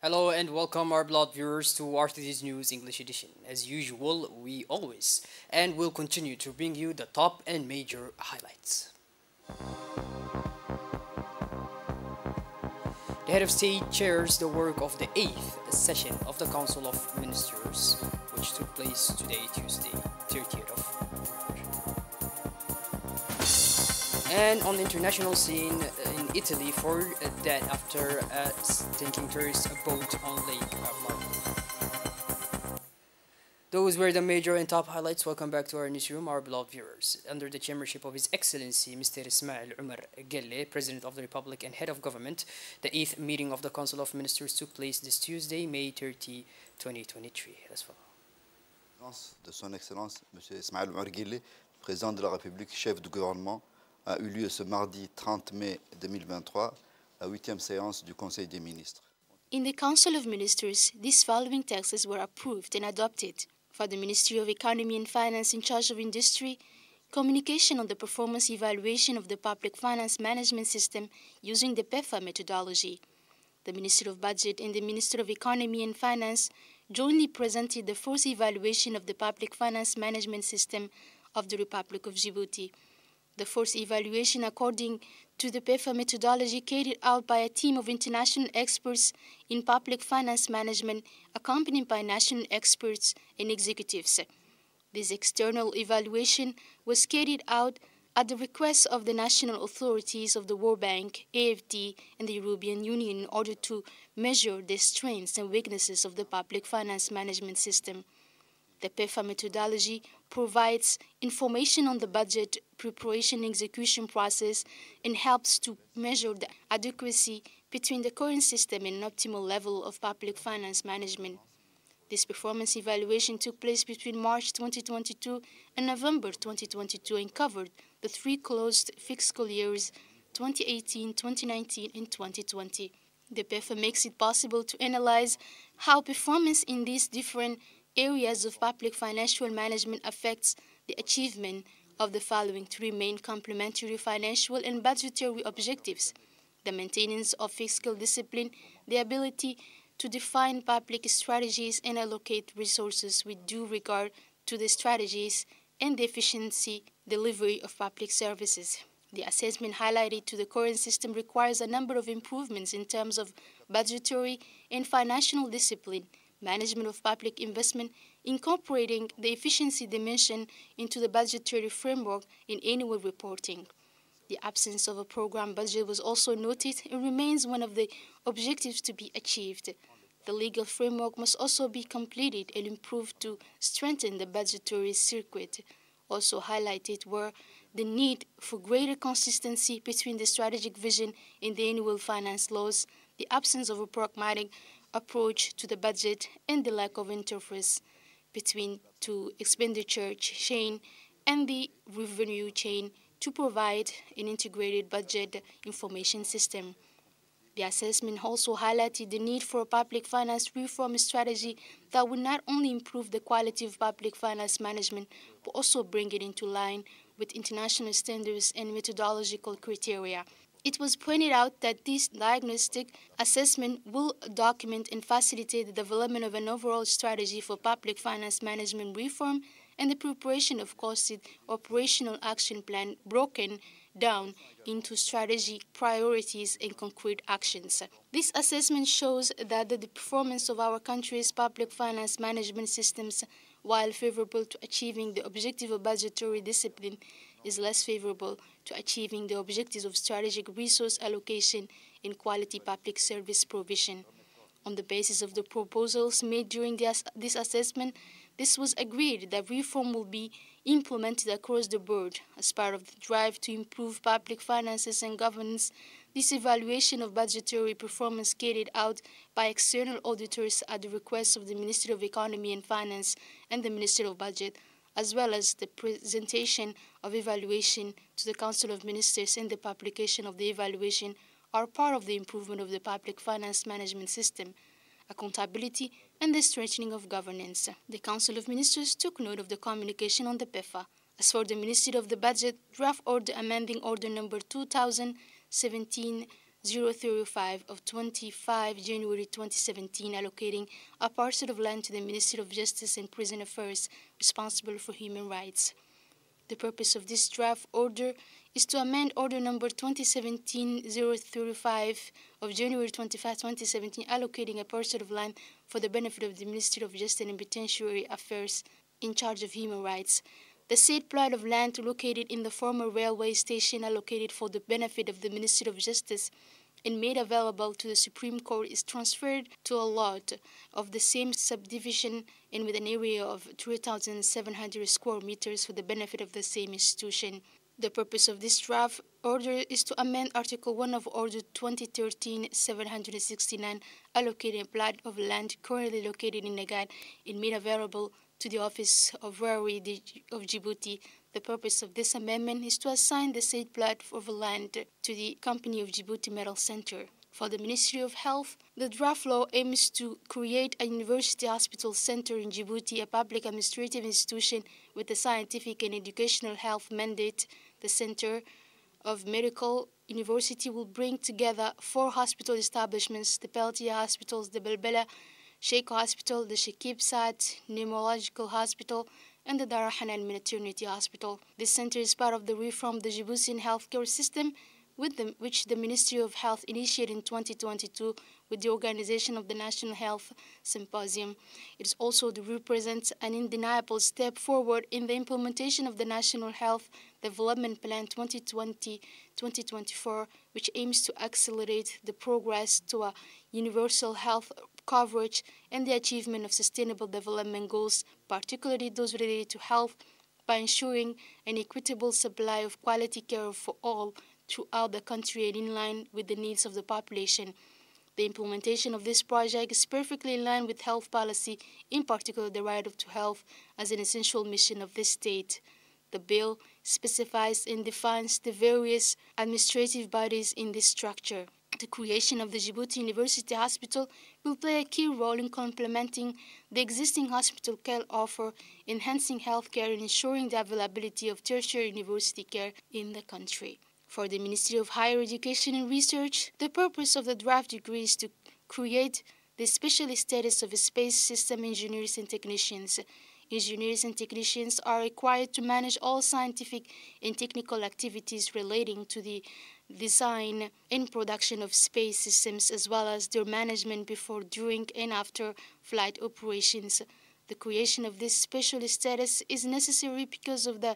Hello and welcome our beloved viewers to RTD's News English Edition. As usual, we always and will continue to bring you the top and major highlights. The head of state chairs the work of the 8th session of the Council of Ministers, which took place today, Tuesday, 30th of March. And on the international scene in Italy for that after a sinking tourist boat on Lake Marco. Those were the major and top highlights. Welcome back to our newsroom, our beloved viewers. Under the chairmanship of His Excellency Mr. Ismail Umar Gelle, President of the Republic and Head of Government, the 8th meeting of the Council of Ministers took place this Tuesday, May 30, 2023. As follows. De Son Excellence M. Ismail Omar Guelleh, Président de la République, chef du gouvernement, a eu lieu ce mardi 30 mai 2023, la 8e séance du Conseil des ministres. In the Council of Ministers, these following texts were approved and adopted. For the Ministry of Economy and Finance in charge of industry, communication on the performance evaluation of the public finance management system using the PEFA methodology. The Minister of Budget and the Minister of Economy and Finance jointly presented the first evaluation of the public finance management system of the Republic of Djibouti. The first evaluation, according to the PEFA methodology, carried out by a team of international experts in public finance management, accompanied by national experts and executives. This external evaluation was carried out at the request of the national authorities of the World Bank, AFD, and the European Union in order to measure the strengths and weaknesses of the public finance management system. The PEFA methodology provides information on the budget preparation and execution process and helps to measure the adequacy between the current system and an optimal level of public finance management. This performance evaluation took place between March 2022 and November 2022 and covered the three closed fiscal years 2018, 2019, and 2020. The PEFA makes it possible to analyze how performance in these different areas of public financial management affects the achievement of the following three main complementary financial and budgetary objectives: the maintenance of fiscal discipline, the ability to define public strategies and allocate resources with due regard to the strategies, and the efficiency delivery of public services. The assessment highlighted to the current system requires a number of improvements in terms of budgetary and financial discipline, management of public investment, incorporating the efficiency dimension into the budgetary framework in annual reporting. The absence of a program budget was also noted and remains one of the objectives to be achieved. The legal framework must also be completed and improved to strengthen the budgetary circuit. Also highlighted were the need for greater consistency between the strategic vision and the annual finance laws, the absence of a pragmatic approach to the budget, and the lack of interface between the expenditure chain and the revenue chain to provide an integrated budget information system. The assessment also highlighted the need for a public finance reform strategy that would not only improve the quality of public finance management, but also bring it into line with international standards and methodological criteria. It was pointed out that this diagnostic assessment will document and facilitate the development of an overall strategy for public finance management reform and the preparation of costed operational action plan broken down into strategy, priorities, and concrete actions. This assessment shows that the performance of our country's public finance management systems, while favorable to achieving the objective of budgetary discipline, is less favorable to achieving the objectives of strategic resource allocation and quality public service provision. On the basis of the proposals made during this assessment, this was agreed that reform will be implemented across the board. As part of the drive to improve public finances and governance, this evaluation of budgetary performance carried out by external auditors at the request of the Ministry of Economy and Finance and the Ministry of Budget, as well as the presentation of evaluation to the Council of Ministers and the publication of the evaluation, are part of the improvement of the public finance management system, accountability, and the strengthening of governance. The Council of Ministers took note of the communication on the PEFA. As for the Ministry of the Budget, draft order amending order number 2017 035 of 25 January 2017 allocating a parcel of land to the Ministry of Justice and Prison Affairs responsible for human rights. The purpose of this draft order is to amend Order Number 2017-035 of January 25, 2017 allocating a parcel of land for the benefit of the Ministry of Justice and Penitentiary Affairs in charge of human rights. The said plot of land located in the former railway station allocated for the benefit of the Ministry of Justice and made available to the Supreme Court is transferred to a lot of the same subdivision and with an area of 3,700 square meters for the benefit of the same institution. The purpose of this draft order is to amend Article 1 of Order 2013-769 allocating a plot of land currently located in Nagad and made available to the Office of Railway of Djibouti. The purpose of this amendment is to assign the said plot of land to the Company of Djibouti Metal Center. For the Ministry of Health, the draft law aims to create a university hospital center in Djibouti, a public administrative institution with a scientific and educational health mandate. The Center of Medical University will bring together 4 hospital establishments, the Peltier Hospitals, the Belbela Sheikh Hospital, the Shakib Saad Pneumological Hospital, and the Dar Hanan Maternity Hospital. This center is part of the reform of the Djiboutian healthcare system, which the Ministry of Health initiated in 2022 with the organization of the National Health Symposium. It also represents an undeniable step forward in the implementation of the National Health Development Plan 2020-2024, which aims to accelerate the progress to a universal health coverage and the achievement of sustainable development goals, particularly those related to health, by ensuring an equitable supply of quality care for all throughout the country and in line with the needs of the population. The implementation of this project is perfectly in line with health policy, in particular the right to health as an essential mission of this state. The bill specifies and defines the various administrative bodies in this structure. The creation of the Djibouti University Hospital will play a key role in complementing the existing hospital care offer, enhancing healthcare and ensuring the availability of tertiary university care in the country. For the Ministry of Higher Education and Research, the purpose of the draft decree is to create the specialist status of space system engineers and technicians. Engineers and technicians are required to manage all scientific and technical activities relating to the design and production of space systems, as well as their management before, during, and after flight operations. The creation of this specialist status is necessary because of the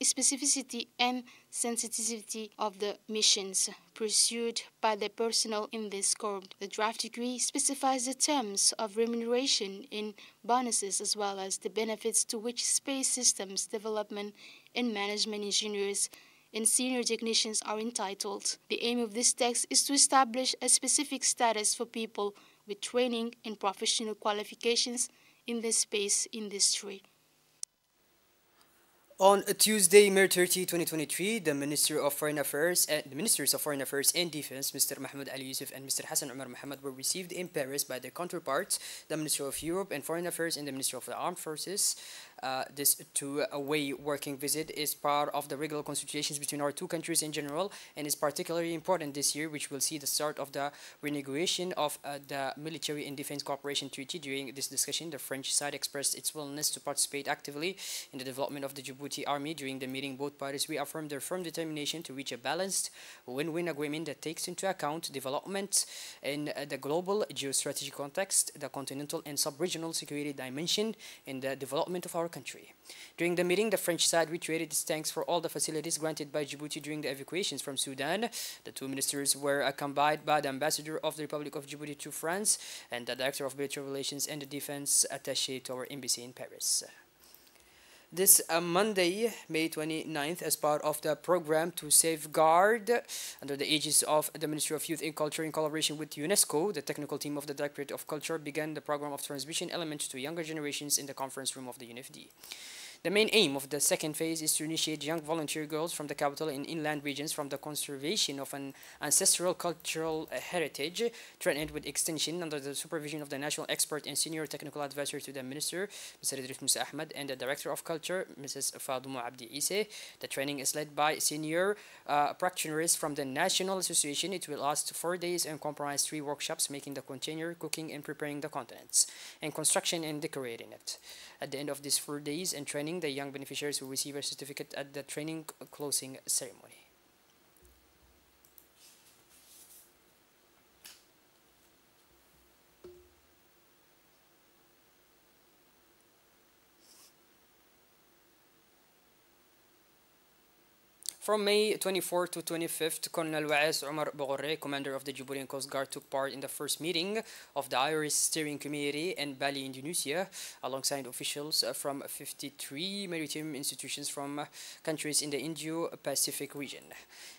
specificity and sensitivity of the missions pursued by the personnel in this corps. The draft decree specifies the terms of remuneration and bonuses, as well as the benefits to which space systems development and management engineers and senior technicians are entitled. The aim of this text is to establish a specific status for people with training and professional qualifications in the space industry. On Tuesday, May 30, 2023, the Ministers of Foreign Affairs and Defense, Mr. Mahmoud Ali Yusuf and Mr. Hassan Omar Mohammed, were received in Paris by their counterparts, the Ministry of Europe and Foreign Affairs and the Ministry of the Armed Forces. This two-way working visit is part of the regular consultations between our two countries in general, and is particularly important this year, which will see the start of the renegotiation of the Military and Defense Cooperation Treaty. During this discussion, the French side expressed its willingness to participate actively in the development of the Djibouti Army. During the meeting, both parties reaffirmed their firm determination to reach a balanced win-win agreement that takes into account development in the global geostrategic context, the continental and sub-regional security dimension, and the development of our country. During the meeting, the French side reiterated its thanks for all the facilities granted by Djibouti during the evacuations from Sudan. The two ministers were accompanied by the ambassador of the Republic of Djibouti to France and the director of bilateral relations and the defense attaché to our embassy in Paris. This Monday, May 29th, as part of the program to safeguard, under the aegis of the Ministry of Youth and Culture in collaboration with UNESCO, the technical team of the Directorate of Culture began the program of transmission elements to younger generations in the conference room of the UNFD. The main aim of the second phase is to initiate young volunteer girls from the capital and inland regions from the conservation of an ancestral cultural heritage, threatened with extinction under the supervision of the national expert and senior technical advisor to the minister, Mr. Idris Musa Ahmed, and the director of culture, Mrs. Fadumo Abdi Ise. The training is led by senior practitioners from the National Association. It will last 4 days and comprise 3 workshops, making the container, cooking and preparing the contents, and construction and decorating it. At the end of these 4 days and training, the young beneficiaries will receive a certificate at the training closing ceremony. From May 24 to 25th, Colonel Waes Omar Bogorre, commander of the Djiboutian Coast Guard, took part in the first meeting of the IRIS Steering Committee in Bali, Indonesia, alongside officials from 53 maritime institutions from countries in the Indo-Pacific region.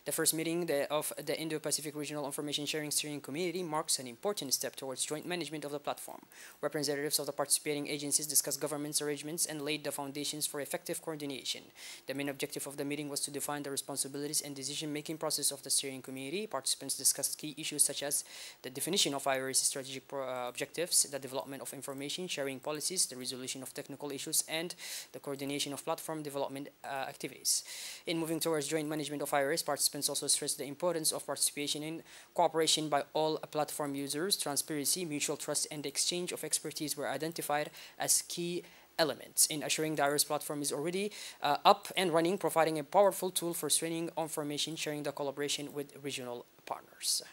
The first meeting of the Indo-Pacific Regional Information Sharing Steering Committee marks an important step towards joint management of the platform. Representatives of the participating agencies discussed government's arrangements and laid the foundations for effective coordination. The main objective of the meeting was to define the responsibilities and decision-making process of the steering committee. Participants discussed key issues such as the definition of IRIS strategic objectives, the development of information sharing policies, the resolution of technical issues, and the coordination of platform development activities. In moving towards joint management of IRIS, participants also stressed the importance of participation in cooperation by all platform users. Transparency, mutual trust, and the exchange of expertise were identified as key elements in assuring the IRIS platform is already up and running, providing a powerful tool for strengthening information sharing, the collaboration with regional partners.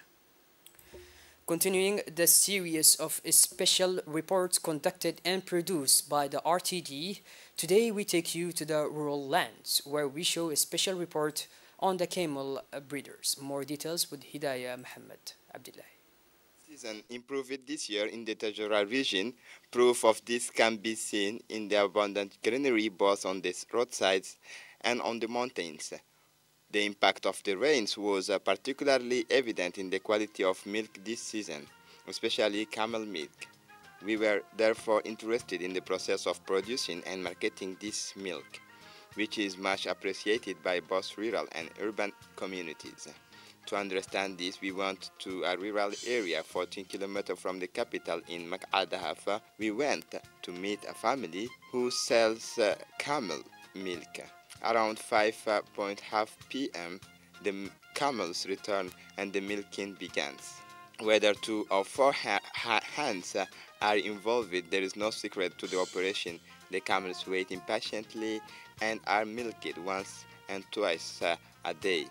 Continuing the series of special reports conducted and produced by the RTD, today we take you to the rural lands, where we show a special report on the camel breeders. More details with Hidayah Mohammed Abdullah. Season improved this year in the Tajura region. Proof of this can be seen in the abundant greenery both on the roadsides and on the mountains. The impact of the rains was particularly evident in the quality of milk this season, especially camel milk. We were therefore interested in the process of producing and marketing this milk, which is much appreciated by both rural and urban communities. To understand this, we went to a rural area 14 kilometers from the capital in Mak'adahafa. We went to meet a family who sells camel milk. Around 5:30 p.m., the camels return and the milking begins. Whether 2 or 4 hands are involved, there is no secret to the operation. The camels wait impatiently and are milked once and twice a day.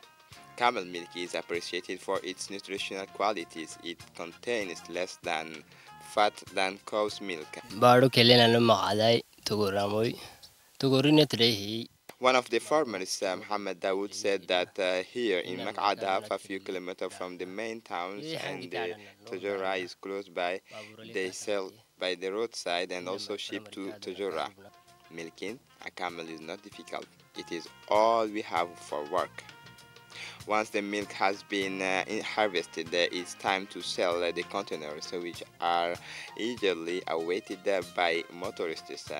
Camel milk is appreciated for its nutritional qualities. It contains less than fat than cow's milk. One of the farmers, Muhammad Dawood, said that here in Mak'adaf, a few kilometers from the main towns, and the Tajura is close by, they sell by the roadside and also ship to Tajura. Milking a camel is not difficult. It is all we have for work. Once the milk has been harvested, it's time to sell the containers, which are eagerly awaited by motorists.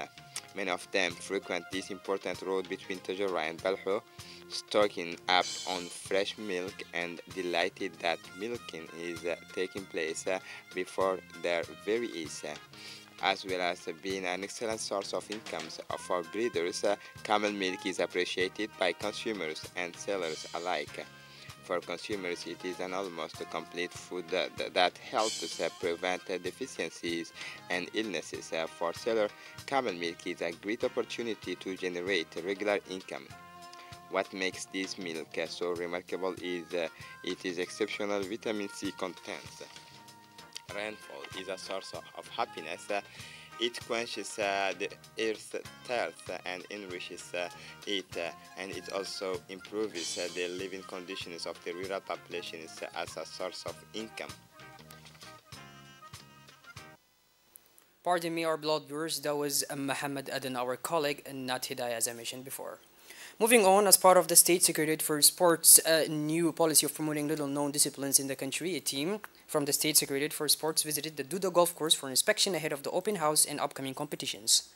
Many of them frequent this important road between Tajura and Balho, stocking up on fresh milk and delighted that milking is taking place before their very eyes. As well as being an excellent source of income for breeders, camel milk is appreciated by consumers and sellers alike. For consumers, it is an almost complete food that helps prevent deficiencies and illnesses. For sellers, camel milk is a great opportunity to generate regular income. What makes this milk so remarkable is its exceptional vitamin C contents. Rainfall is a source of happiness. It quenches the earth's thirst and enriches it, and it also improves the living conditions of the rural populations as a source of income. Pardon me, our blood viewers, that was Mohammed Aden, our colleague, and not Hidayah, as I mentioned before. Moving on, as part of the State Secretariat for Sports' new policy of promoting little-known disciplines in the country, a team from the State Secretariat for Sports visited the Duda Golf Course for inspection ahead of the open house and upcoming competitions.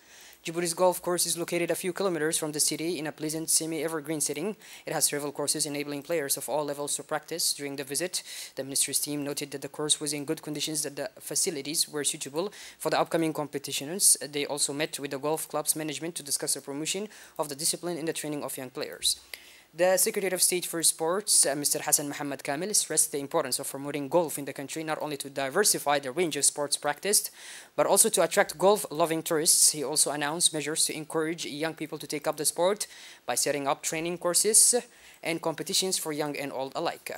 Djibouti's golf course is located a few kilometers from the city in a pleasant semi-evergreen setting. It has several courses enabling players of all levels to practice. During the visit, the ministry's team noted that the course was in good conditions, that the facilities were suitable for the upcoming competitions. They also met with the golf club's management to discuss the promotion of the discipline in the training of young players. The Secretary of State for Sports, Mr. Hassan Mohammed Kamil, stressed the importance of promoting golf in the country, not only to diversify the range of sports practiced, but also to attract golf-loving tourists. He also announced measures to encourage young people to take up the sport by setting up training courses and competitions for young and old alike.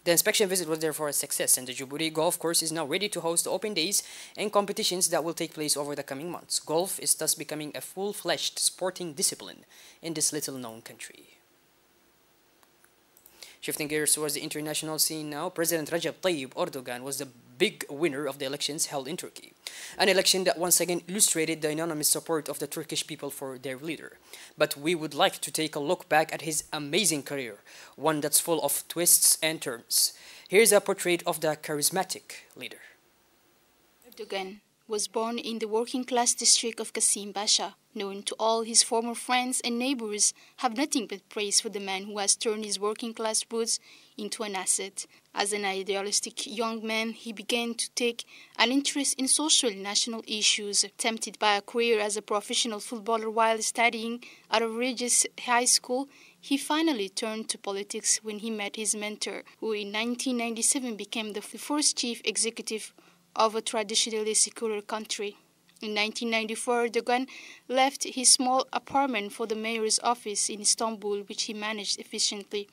The inspection visit was therefore a success, and the Djibouti golf course is now ready to host open days and competitions that will take place over the coming months. Golf is thus becoming a full-fledged sporting discipline in this little-known country. Shifting gears towards the international scene now, President Recep Tayyip Erdogan was the big winner of the elections held in Turkey. An election that once again illustrated the unanimous support of the Turkish people for their leader. But we would like to take a look back at his amazing career, one that's full of twists and turns. Here's a portrait of the charismatic leader. Erdogan was born in the working-class district of Qasim Pasha. Known to all his former friends and neighbors, have nothing but praise for the man who has turned his working-class roots into an asset. As an idealistic young man, he began to take an interest in social and national issues. Tempted by a career as a professional footballer while studying at a religious high school, he finally turned to politics when he met his mentor, who in 1997 became the first chief executive of a traditionally secular country. In 1994, Erdogan left his small apartment for the mayor's office in Istanbul, which he managed efficiently.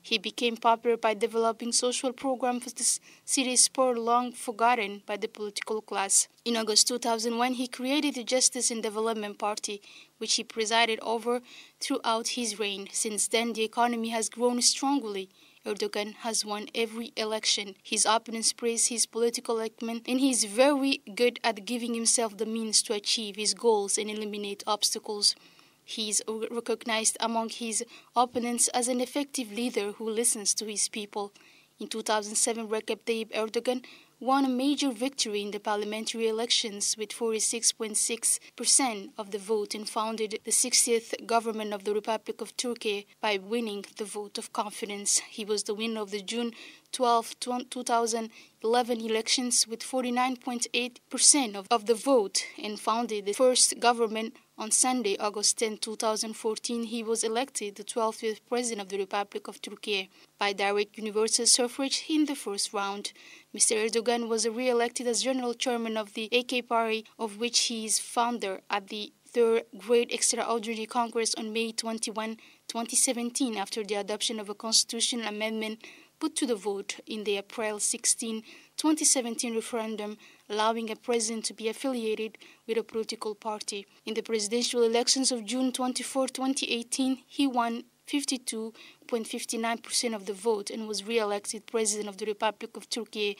He became popular by developing social programs for the city's poor, long forgotten by the political class. In August 2001, he created the Justice and Development Party, which he presided over throughout his reign. Since then, the economy has grown strongly. Erdogan has won every election. His opponents praise his political acumen, and he is very good at giving himself the means to achieve his goals and eliminate obstacles. He is recognized among his opponents as an effective leader who listens to his people. In 2007, Recep Tayyip Erdogan won a major victory in the parliamentary elections with 46.6% of the vote and founded the 60th government of the Republic of Turkey by winning the vote of confidence. He was the winner of the June 12, 2011 elections with 49.8% of the vote and founded the first government. On Sunday, August 10, 2014, he was elected the 12th President of the Republic of Turkey by direct universal suffrage in the first round. Mr. Erdogan was re-elected as General Chairman of the AK Party, of which he is founder, at the Third Great Extraordinary Congress on May 21, 2017, after the adoption of a constitutional amendment put to the vote in the April 16, 2017 referendum, allowing a president to be affiliated with a political party. In the presidential elections of June 24, 2018, he won 52.59% of the vote and was re-elected President of the Republic of Turkey.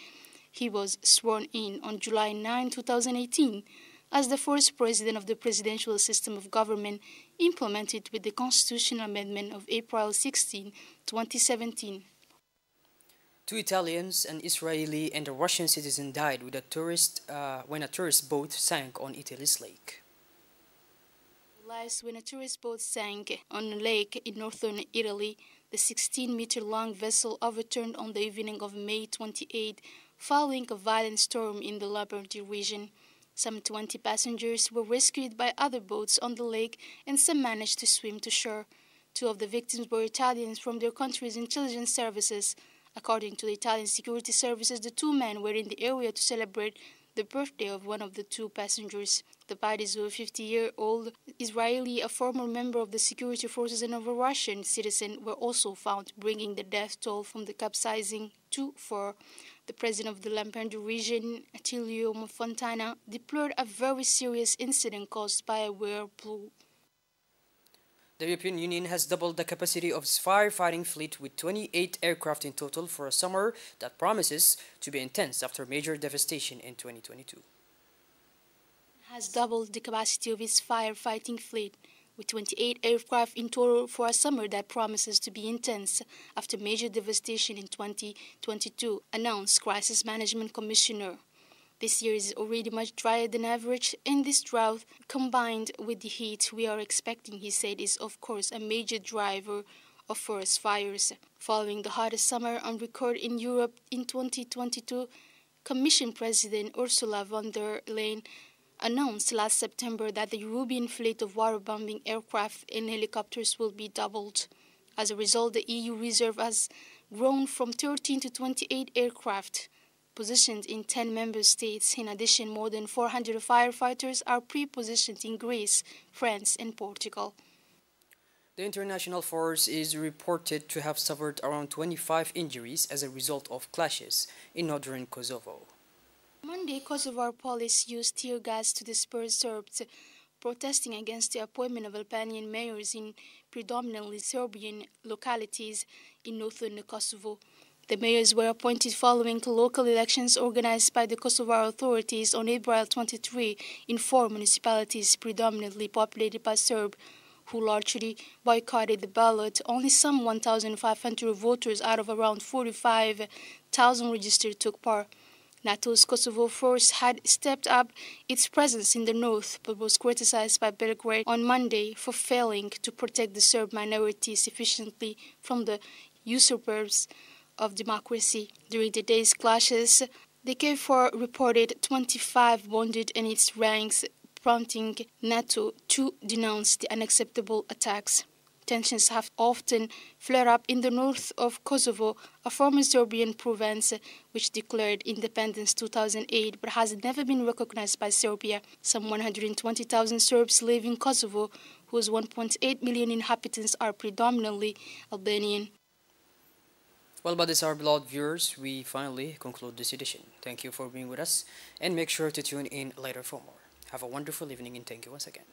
He was sworn in on July 9, 2018, as the first president of the presidential system of government implemented with the constitutional amendment of April 16, 2017. 2 Italians, an Israeli and a Russian citizen, died with when a tourist boat sank on Italy's lake. When a tourist boat sank on a lake in northern Italy, the 16-meter-long vessel overturned on the evening of May 28, following a violent storm in the Lombardy region. Some 20 passengers were rescued by other boats on the lake, and some managed to swim to shore. 2 of the victims were Italians from their country's intelligence services. According to the Italian security services, the 2 men were in the area to celebrate the birthday of one of the 2 passengers. The bodies of a 50-year-old Israeli, a former member of the security forces, and of a Russian citizen were also found, bringing the death toll from the capsizing to 4. The president of the Lombardy region, Attilio Fontana, deplored a very serious incident caused by a whirlpool. The European Union has doubled the capacity of its firefighting fleet with 28 aircraft in total for a summer that promises to be intense after major devastation in 2022. Has doubled the capacity of its firefighting fleet with 28 aircraft in total for a summer that promises to be intense after major devastation in 2022, announced Crisis Management Commissioner. This year is already much drier than average, and this drought, combined with the heat we are expecting, he said, is of course a major driver of forest fires. Following the hottest summer on record in Europe in 2022, Commission President Ursula von der Leyen announced last September that the European fleet of waterbombing aircraft and helicopters will be doubled. As a result, the EU reserve has grown from 13 to 28 aircraft, positioned in 10 member states. In addition, more than 400 firefighters are pre-positioned in Greece, France, and Portugal. The international force is reported to have suffered around 25 injuries as a result of clashes in northern Kosovo. Monday, Kosovar police used tear gas to disperse Serbs protesting against the appointment of Albanian mayors in predominantly Serbian localities in northern Kosovo. The mayors were appointed following local elections organized by the Kosovar authorities on April 23 in 4 municipalities predominantly populated by Serbs, who largely boycotted the ballot. Only some 1,500 voters out of around 45,000 registered took part. NATO's Kosovo force had stepped up its presence in the north, but was criticized by Belgrade on Monday for failing to protect the Serb minority sufficiently from the usurpers of democracy. During the day's clashes, the KFOR reported 25 wounded in its ranks, prompting NATO to denounce the unacceptable attacks. Tensions have often flared up in the north of Kosovo, a former Serbian province which declared independence in 2008 but has never been recognized by Serbia. Some 120,000 Serbs live in Kosovo, whose 1.8 million inhabitants are predominantly Albanian. Well, by this, our beloved viewers, we finally conclude this edition. Thank you for being with us, and make sure to tune in later for more. Have a wonderful evening, and thank you once again.